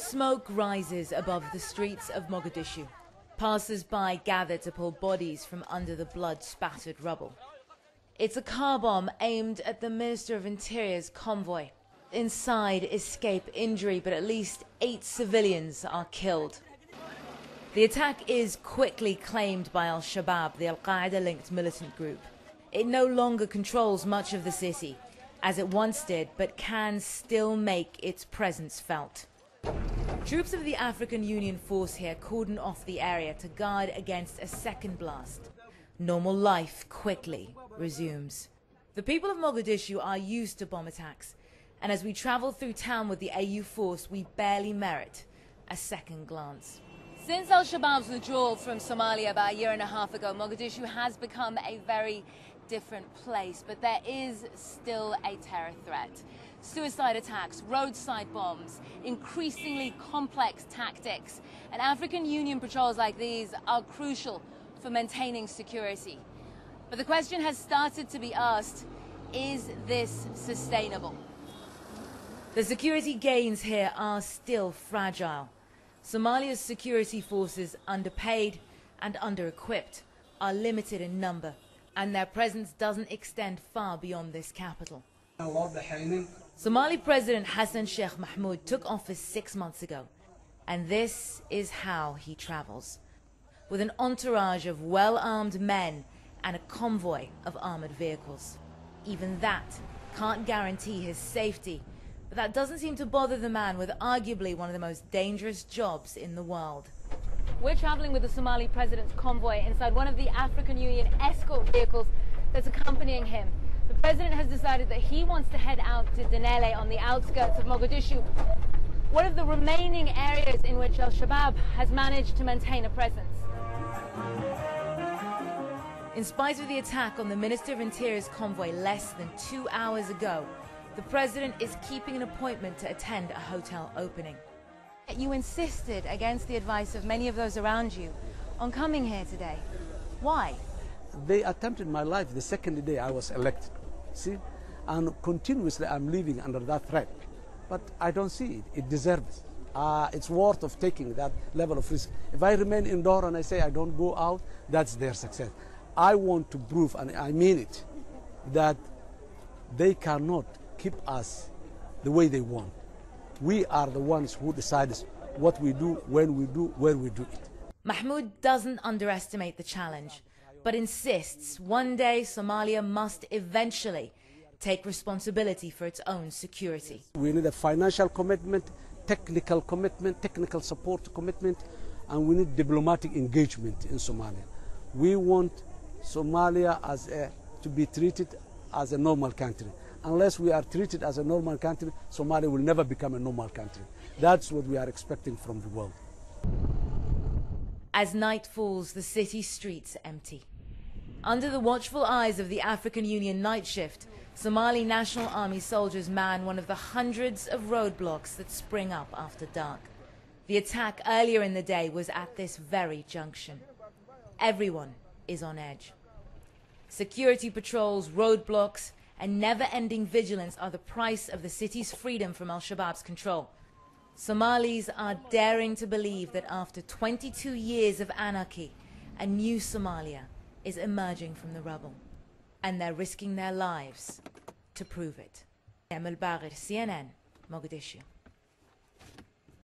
Smoke rises above the streets of Mogadishu. Passers-by gather to pull bodies from under the blood-spattered rubble. It's a car bomb aimed at the Minister of Interior's convoy. Inside, escape injury, but at least 8 civilians are killed. The attack is quickly claimed by Al-Shabaab, the Al-Qaeda-linked militant group. It no longer controls much of the city, as it once did, but can still make its presence felt. Troops of the African Union force here cordon off the area to guard against a second blast. Normal life quickly resumes. The people of Mogadishu are used to bomb attacks, and as we travel through town with the AU force, we barely merit a second glance. Since Al-Shabaab's withdrawal from Somalia about a year and a half ago, Mogadishu has become a very different place, but there is still a terror threat. Suicide attacks, roadside bombs, increasingly complex tactics, and African Union patrols like these are crucial for maintaining security. But the question has started to be asked, is this sustainable? The security gains here are still fragile. Somalia's security forces, underpaid and under-equipped, are limited in number, and their presence doesn't extend far beyond this capital. Somali President Hassan Sheikh Mohamud took office 6 months ago, and this is how he travels. With an entourage of well-armed men and a convoy of armored vehicles. Even that can't guarantee his safety, but that doesn't seem to bother the man with arguably one of the most dangerous jobs in the world. We're traveling with the Somali president's convoy inside one of the African Union escort vehicles that's accompanying him. The president has decided that he wants to head out to Denele on the outskirts of Mogadishu, one of the remaining areas in which Al-Shabaab has managed to maintain a presence. In spite of the attack on the Minister of Interior's convoy less than 2 hours ago, the president is keeping an appointment to attend a hotel opening. You insisted, against the advice of many of those around you, on coming here today. Why? They attempted my life the second day I was elected, see? And continuously I'm living under that threat. But I don't see it. It deserves. It's worth of taking that level of risk. If I remain indoor and I say I don't go out, that's their success. I want to prove, and I mean it, that they cannot keep us the way they want. We are the ones who decide what we do, when we do, where we do it. Mohamud doesn't underestimate the challenge, but insists one day Somalia must eventually take responsibility for its own security. We need a financial commitment, technical support commitment, and we need diplomatic engagement in Somalia. We want Somalia to be treated as a normal country. Unless we are treated as a normal country, Somalia will never become a normal country. That's what we are expecting from the world. As night falls, the city streets empty. Under the watchful eyes of the African Union night shift, Somali National Army soldiers man one of the hundreds of roadblocks that spring up after dark. The attack earlier in the day was at this very junction. Everyone is on edge. Security patrols, roadblocks, and never-ending vigilance are the price of the city's freedom from Al-Shabaab's control. Somalis are daring to believe that after 22 years of anarchy, a new Somalia is emerging from the rubble. And they're risking their lives to prove it. Emel Bagir, CNN, Mogadishu.